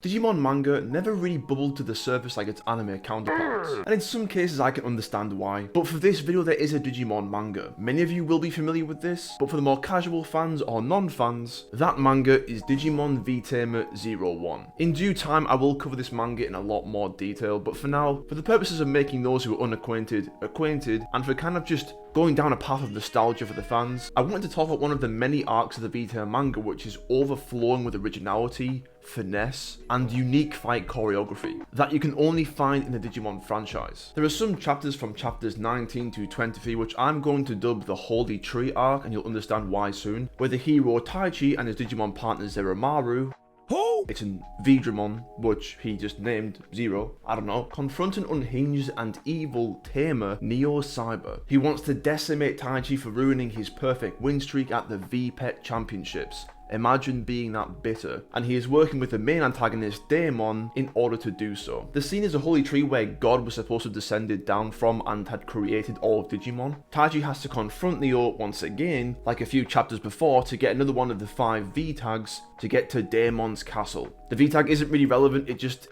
Digimon manga never really bubbled to the surface like its anime counterparts, and in some cases I can understand why, but for this video there is a Digimon manga. Many of you will be familiar with this, but for the more casual fans or non-fans, that manga is Digimon V-Tamer 01. In due time I will cover this manga in a lot more detail, but for now, for the purposes of making those who are unacquainted, acquainted, and for kind of just going down a path of nostalgia for the fans, I wanted to talk about one of the many arcs of the V-Tamer manga which is overflowing with originality, finesse, and unique fight choreography that you can only find in the Digimon franchise. There are some chapters from chapters 19 to 23 which I'm going to dub the Holy Tree arc, and you'll understand why soon, where the hero Taichi and his Digimon partner Zeramaru, it's an V-Dramon, which he just named Zero, I don't know, confront an unhinged and evil tamer, Neo Cyber. He wants to decimate Taichi for ruining his perfect win streak at the V-Pet Championships. Imagine being that bitter, and he is working with the main antagonist Daemon in order to do so. The scene is a holy tree where God was supposed to have descended down from and had created all of Digimon. Taichi has to confront Neo once again, like a few chapters before, to get another one of the 5 V-tags to get to Daemon's castle. The V-tag isn't really relevant,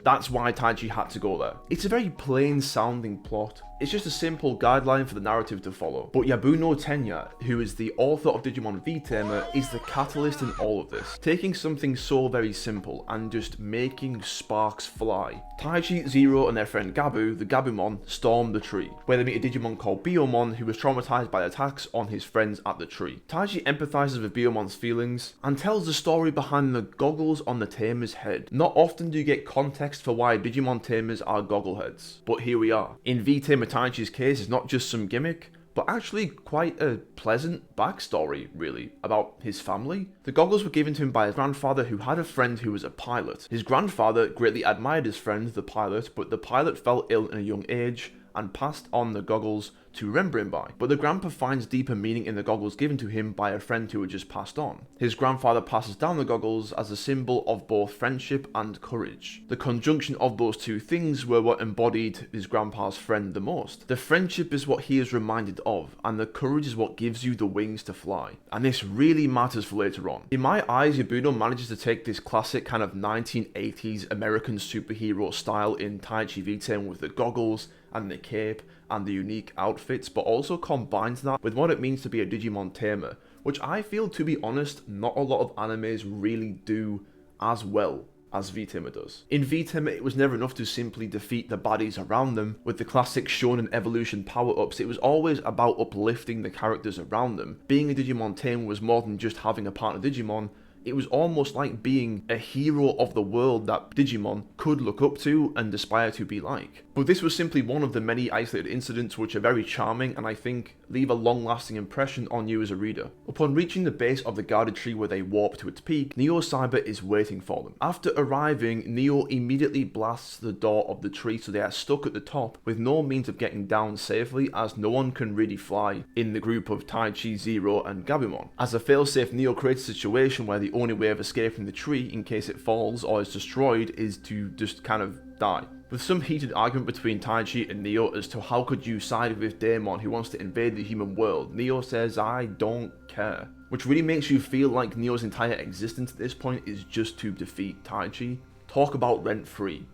that's why Taichi had to go there. It's a very plain sounding plot. It's just a simple guideline for the narrative to follow. But Yabuno Tenya, who is the author of Digimon V-Tamer, is the catalyst in all of this, taking something so very simple and just making sparks fly. Taichi, Zero, and their friend Gabu, the Gabumon, storm the tree, where they meet a Digimon called Biyomon who was traumatized by attacks on his friends at the tree. Taichi empathizes with Biyomon's feelings and tells the story behind the goggles on the tamer's head. Not often do you get context for why Digimon tamers are goggleheads, but here we are. In V-Tamer, Taichi's case is not just some gimmick, but actually quite a pleasant backstory, really, about his family. The goggles were given to him by his grandfather, who had a friend who was a pilot. His grandfather greatly admired his friend, the pilot, but the pilot fell ill in a young age and passed on the goggles to remember him by. But the grandpa finds deeper meaning in the goggles given to him by a friend who had just passed on. His grandfather passes down the goggles as a symbol of both friendship and courage. The conjunction of those two things were what embodied his grandpa's friend the most. The friendship is what he is reminded of, and the courage is what gives you the wings to fly. And this really matters for later on. In my eyes, Yabuno manages to take this classic kind of 1980s American superhero style in Taichi V-Tamer with the goggles and the cape and the unique outfits, but also combines that with what it means to be a Digimon tamer, which I feel, to be honest, not a lot of animes really do as well as V-Tamer does. In V-Tamer, it was never enough to simply defeat the baddies around them with the classic shonen evolution power-ups. It was always about uplifting the characters around them. Being a Digimon tamer was more than just having a partner Digimon. It was almost like being a hero of the world that Digimon could look up to and aspire to be like. But this was simply one of the many isolated incidents which are very charming and I think leave a long-lasting impression on you as a reader. Upon reaching the base of the guarded tree where they warp to its peak, Neo Cyber is waiting for them. After arriving, Neo immediately blasts the door of the tree, so they are stuck at the top with no means of getting down safely, as no one can really fly in the group of Taichi, Zero, and Gabumon. As a failsafe, Neo creates a situation where the only way of escaping the tree in case it falls or is destroyed is to just kind of die. With some heated argument between Taichi and Neo as to how could you side with Daemon who wants to invade the human world, Neo says, "I don't care." Which really makes you feel like Neo's entire existence at this point is just to defeat Taichi. Talk about rent-free.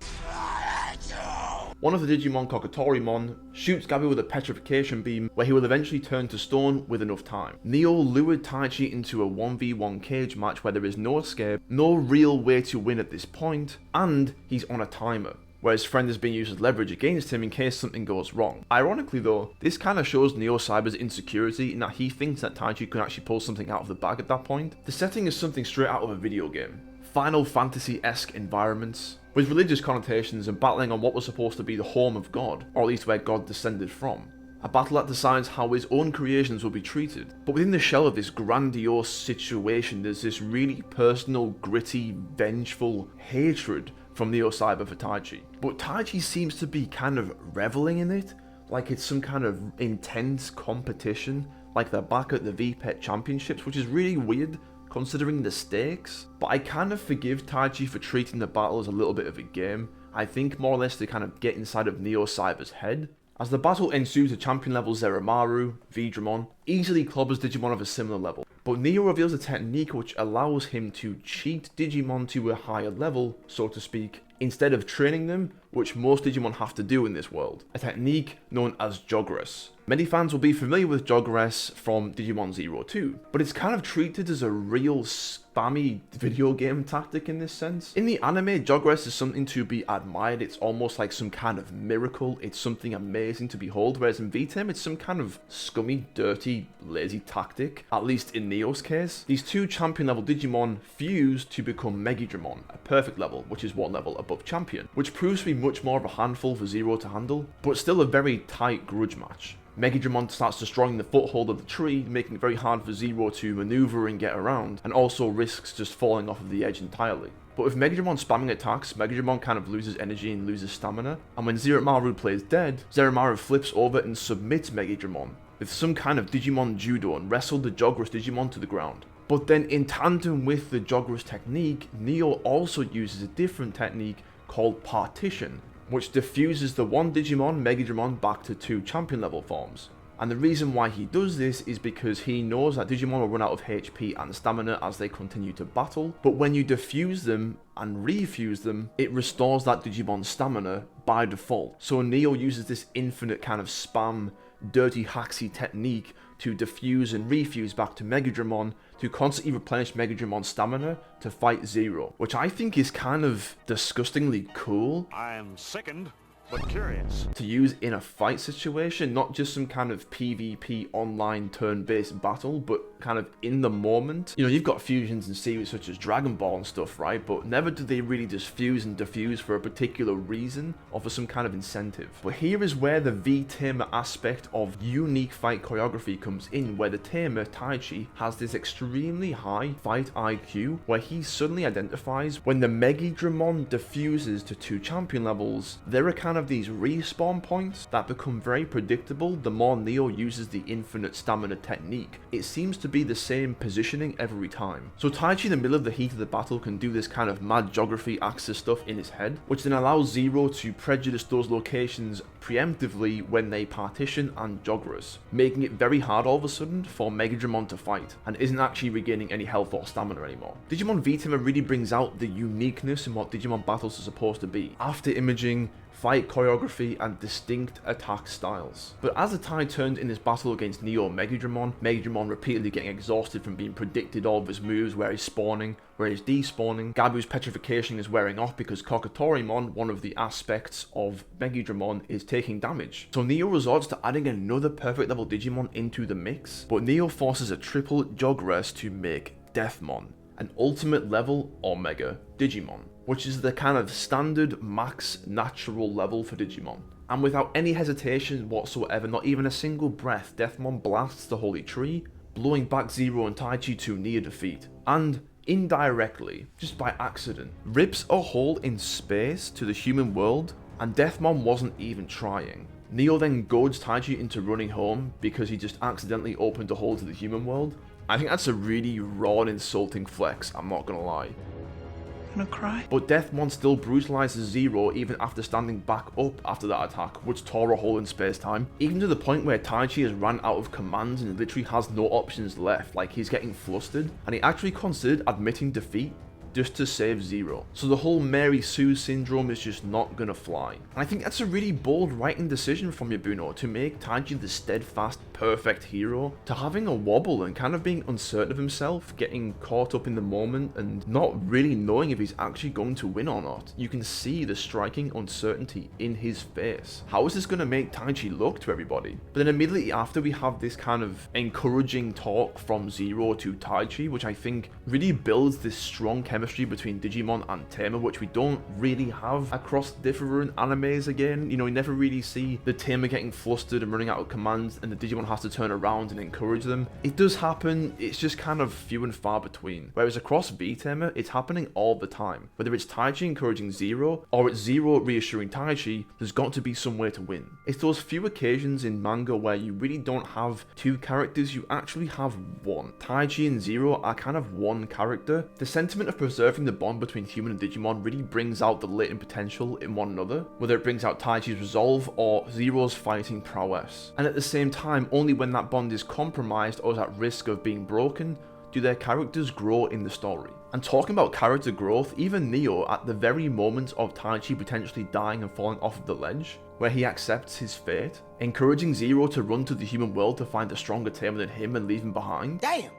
One of the Digimon Kokatorimon shoots Gabu with a petrification beam where he will eventually turn to stone with enough time. Neo lured Taichi into a 1v1 cage match where there is no escape, no real way to win at this point, and he's on a timer, where his friend is being used as leverage against him in case something goes wrong. Ironically though, this kind of shows Neo Cyber's insecurity in that he thinks that Taichi could actually pull something out of the bag at that point. The setting is something straight out of a video game. Final Fantasy-esque environments, with religious connotations and battling on what was supposed to be the home of God, or at least where God descended from. A battle that decides how his own creations will be treated. But within the shell of this grandiose situation, there's this really personal, gritty, vengeful hatred from Neo Cyber for Taichi. But Taichi seems to be kind of reveling in it, like it's some kind of intense competition, like they're back at the V-Pet Championships, which is really weird considering the stakes. But I kind of forgive Taichi for treating the battle as a little bit of a game. I think more or less to kind of get inside of Neo Cyber's head. As the battle ensues, a champion level Zeramaru, V-Dramon, easily clobbers Digimon of a similar level. But Neo reveals a technique which allows him to cheat Digimon to a higher level, so to speak, instead of training them, which most Digimon have to do in this world. A technique known as Jogress. Many fans will be familiar with Jogress from Digimon 02, but it's kind of treated as a real spammy video game tactic in this sense. In the anime, Jogress is something to be admired, it's almost like some kind of miracle, it's something amazing to behold, whereas in V-Tamer it's some kind of scummy, dirty, lazy tactic, at least in Neo's case. These two champion level Digimon fuse to become Megidramon, a perfect level, which is one level above champion, which proves to be much more of a handful for Zero to handle, but still a very tight grudge match. Megidramon starts destroying the foothold of the tree, making it very hard for Zero to maneuver and get around, and also risks just falling off of the edge entirely. But with Megidramon spamming attacks, Megidramon kind of loses energy and loses stamina, and when Zeromaru plays dead, Zeromaru flips over and submits Megidramon with some kind of Digimon judo and wrestled the Jogress Digimon to the ground. But then in tandem with the Jogress technique, Neo also uses a different technique called Partition, which diffuses the one Digimon, Megidramon, back to two champion level forms. And the reason why he does this is because he knows that Digimon will run out of HP and stamina as they continue to battle, but when you diffuse them and refuse them, it restores that Digimon's stamina by default. So Neo uses this infinite kind of spam, dirty hacksy technique to diffuse and refuse back to Megidramon to constantly replenish Megidramon's stamina to fight Zero, which I think is kind of disgustingly cool. I am sickened, but curious. To use in a fight situation, not just some kind of PvP online turn-based battle, but kind of in the moment. You know, you've got fusions in series such as Dragon Ball and stuff, right? But never do they really just fuse and diffuse for a particular reason or for some kind of incentive. But here is where the V-Tamer aspect of unique fight choreography comes in, where the Tamer, Taichi, has this extremely high fight IQ, where he suddenly identifies when the Megidramon diffuses to two champion levels, there are kind of these respawn points that become very predictable the more Neo uses the infinite stamina technique. It seems to be the same positioning every time. So Taichi in the middle of the heat of the battle can do this kind of mad geography axis stuff in his head, which then allows Zero to prejudice those locations preemptively when they partition and Jogress, making it very hard all of a sudden for Megidramon to fight, and isn't actually regaining any health or stamina anymore. Digimon V-Tamer really brings out the uniqueness in what Digimon battles are supposed to be, after imaging, fight choreography, and distinct attack styles. But as the tide turns in this battle against Neo and Megidramon repeatedly getting exhausted from being predicted all of his moves, where he's spawning, where he's despawning, Gabu's petrification is wearing off because Kokatorimon, one of the aspects of Megidramon, is taking damage. So Neo resorts to adding another perfect level Digimon into the mix, but Neo forces a triple Jogress to make Deathmon, an ultimate level Omega Digimon, which is the kind of standard max natural level for Digimon. And without any hesitation whatsoever, not even a single breath, Deathmon blasts the Holy Tree, blowing back Zero and Taichi to near defeat. And indirectly, just by accident, rips a hole in space to the human world, and Deathmon wasn't even trying. Neo then goads Taichi into running home because he just accidentally opened a hole to the human world. I think that's a really raw and insulting flex, I'm not gonna lie. Gonna cry. But Deathmon still brutalizes Zero even after standing back up after that attack, which tore a hole in space-time, even to the point where Taichi has ran out of commands and literally has no options left, like he's getting flustered, and he actually considered admitting defeat just to save Zero. So the whole Mary Sue syndrome is just not gonna fly. And I think that's a really bold writing decision from Yabuno, to make Taichi the steadfast, perfect hero, to having a wobble and kind of being uncertain of himself, getting caught up in the moment and not really knowing if he's actually going to win or not. You can see the striking uncertainty in his face. How is this gonna make Taichi look to everybody? But then immediately after, we have this kind of encouraging talk from Zero to Taichi, which I think really builds this strong chemistry between Digimon and Tamer, which we don't really have across different animes again. You know, we never really see the Tamer getting flustered and running out of commands and the Digimon has to turn around and encourage them. It does happen, it's just kind of few and far between. Whereas across V-Tamer, it's happening all the time. Whether it's Taichi encouraging Zero, or it's Zero reassuring Taichi, there's got to be some way to win. It's those few occasions in manga where you really don't have two characters, you actually have one. Taichi and Zero are kind of one character. The sentiment of preserving the bond between human and Digimon really brings out the latent potential in one another, whether it brings out Taichi's resolve or Zero's fighting prowess. And at the same time, only when that bond is compromised or is at risk of being broken do their characters grow in the story. And talking about character growth, even Neo, at the very moment of Taichi potentially dying and falling off of the ledge, where he accepts his fate, encouraging Zero to run to the human world to find a stronger tamer than him and leave him behind. Damn!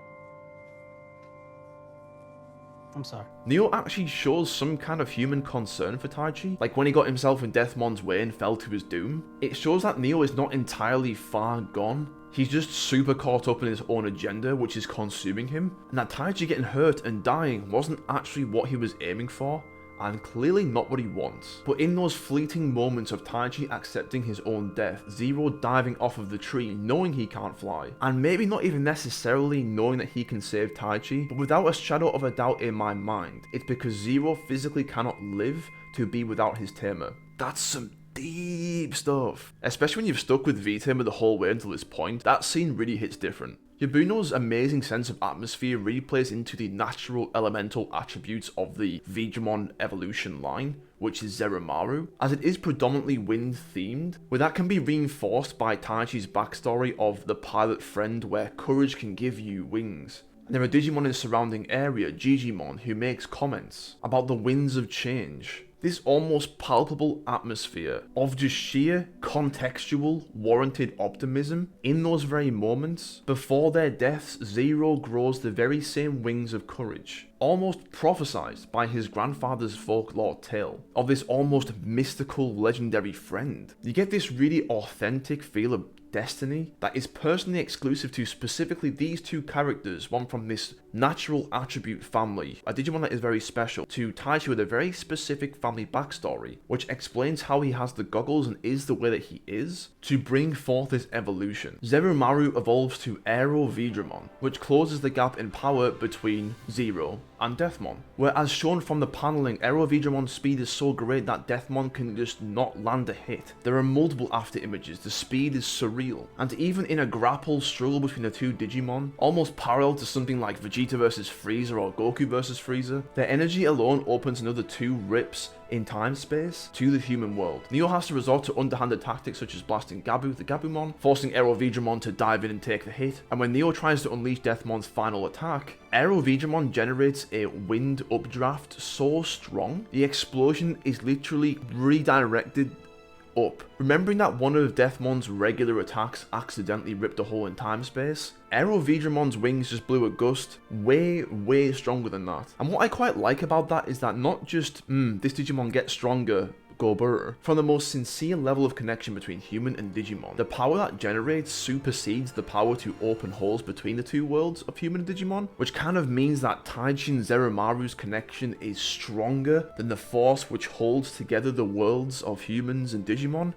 I'm sorry. Neo actually shows some kind of human concern for Taichi, like when he got himself in Deathmon's way and fell to his doom. It shows that Neo is not entirely far gone. He's just super caught up in his own agenda, which is consuming him, and that Taichi getting hurt and dying wasn't actually what he was aiming for, and clearly not what he wants. But in those fleeting moments of Taichi accepting his own death, Zero diving off of the tree knowing he can't fly, and maybe not even necessarily knowing that he can save Taichi, but without a shadow of a doubt in my mind, it's because Zero physically cannot live to be without his tamer. That's some deep stuff. Especially when you've stuck with V-Tamer the whole way until this point, that scene really hits different. Yabuno's amazing sense of atmosphere really plays into the natural elemental attributes of the Digimon evolution line, which is Zeromaru, as it is predominantly wind themed, where that can be reinforced by Taichi's backstory of the pilot friend where courage can give you wings. And there are Digimon in the surrounding area, Digimon, who makes comments about the winds of change. This almost palpable atmosphere of just sheer, contextual, warranted optimism in those very moments. Before their deaths, Zero grows the very same wings of courage, almost prophesized by his grandfather's folklore tale of this almost mystical, legendary friend. You get this really authentic feel of destiny that is personally exclusive to specifically these two characters, one from this natural attribute family, a Digimon that is very special, to Taichi with a very specific family backstory, which explains how he has the goggles and is the way that he is, to bring forth this evolution. Zeromaru evolves to Aero V-Dramon, which closes the gap in power between Zero and Deathmon, where as shown from the paneling, Aero V-Dramon's speed is so great that Deathmon can just not land a hit. There are multiple after images, the speed is surreal, and even in a grapple struggle between the two Digimon, almost parallel to something like Vegeta vs Frieza or Goku vs Frieza, their energy alone opens another two rips in time-space to the human world. Neo has to resort to underhanded tactics such as blasting Gabu, the Gabumon, forcing Aero V-Dramon to dive in and take the hit, and when Neo tries to unleash Deathmon's final attack, Aero V-Dramon generates a wind updraft so strong, the explosion is literally redirected up. Remembering that one of Deathmon's regular attacks accidentally ripped a hole in time-space, Aero V-Dramon's wings just blew a gust way stronger than that. And what I quite like about that is that not just, this Digimon gets stronger, go burr. From the most sincere level of connection between human and Digimon, the power that generates supersedes the power to open holes between the two worlds of human and Digimon, which kind of means that Taichi and Zeromaru's connection is stronger than the force which holds together the worlds of humans and Digimon.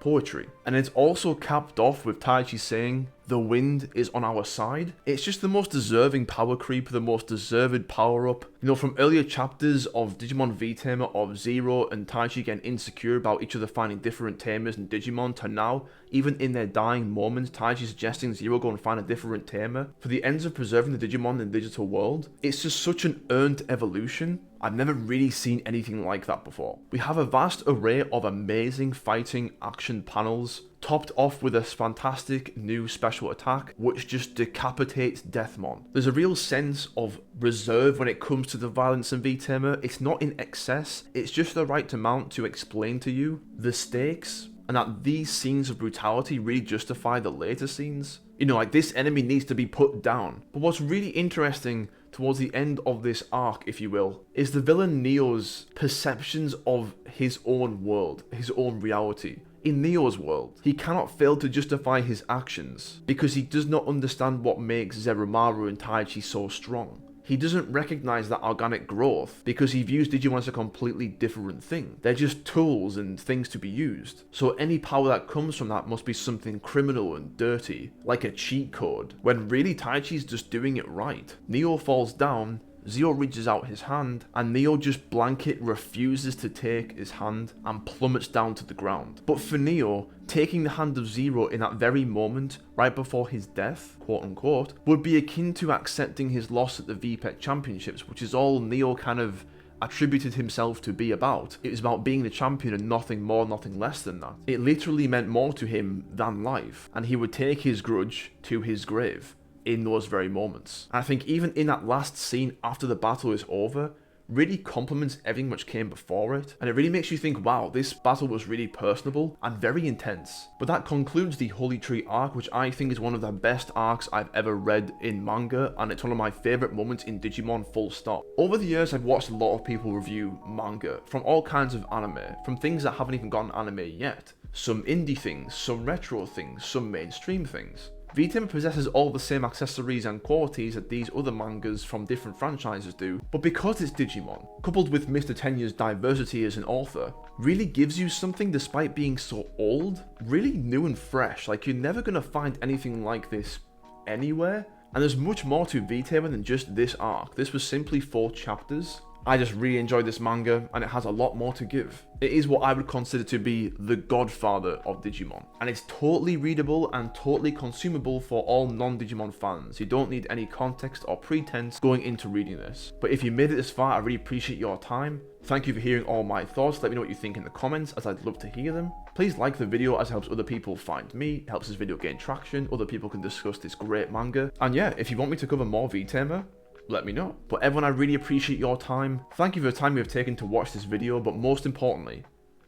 Poetry. And it's also capped off with Taichi saying, "The wind is on our side." It's just the most deserving power creep, the most deserved power up. You know, from earlier chapters of Digimon V-Tamer of Zero and Taichi getting insecure about each other finding different tamers and Digimon, to now, even in their dying moments, Taichi suggesting Zero go and find a different tamer for the ends of preserving the Digimon in the digital world. It's just such an earned evolution. I've never really seen anything like that before. We have a vast array of amazing fighting action panels, topped off with a fantastic new special attack, which just decapitates Deathmon. There's a real sense of reserve when it comes to the violence in V-Tamer. It's not in excess, it's just the right amount to explain to you the stakes, and that these scenes of brutality really justify the later scenes. You know, like, this enemy needs to be put down. But what's really interesting towards the end of this arc, if you will, is the villain Neo's perceptions of his own world, his own reality. In Neo's world, he cannot fail to justify his actions because he does not understand what makes Zeromaru and Taichi so strong. He doesn't recognize that organic growth because he views Digimon as a completely different thing. They're just tools and things to be used. So any power that comes from that must be something criminal and dirty, like a cheat code, when really Taichi's just doing it right. Neo falls down, Zero reaches out his hand, and Neo just blanket refuses to take his hand and plummets down to the ground. But for Neo, taking the hand of Zero in that very moment, right before his death, quote unquote, would be akin to accepting his loss at the VPEC Championships, which is all Neo kind of attributed himself to be about. It was about being the champion and nothing more, nothing less than that. It literally meant more to him than life, and he would take his grudge to his grave. in those very moments. And I think even in that last scene after the battle is over, really complements everything which came before it, and it really makes you think, wow, this battle was really personable and very intense. But that concludes the Holy Tree arc, which I think is one of the best arcs I've ever read in manga, and it's one of my favourite moments in Digimon, full stop. Over the years, I've watched a lot of people review manga from all kinds of anime, from things that haven't even gotten anime yet, some indie things, some retro things, some mainstream things. V-Tamer possesses all the same accessories and qualities that these other mangas from different franchises do, but because it's Digimon, coupled with Mr. Tenya's diversity as an author, really gives you something despite being so old, really new and fresh. Like, you're never gonna find anything like this anywhere, and there's much more to V-Tamer than just this arc. This was simply 4 chapters. I just really enjoyed this manga, and it has a lot more to give. It is what I would consider to be the godfather of Digimon, and it's totally readable and totally consumable for all non-Digimon fans. You don't need any context or pretense going into reading this. But if you made it this far, I really appreciate your time. Thank you for hearing all my thoughts. Let me know what you think in the comments, as I'd love to hear them. Please like the video, as it helps other people find me, it helps this video gain traction, other people can discuss this great manga. And yeah, if you want me to cover more V-Tamer, let me know. But everyone, I really appreciate your time. Thank you for the time you have taken to watch this video, but most importantly,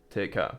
take care.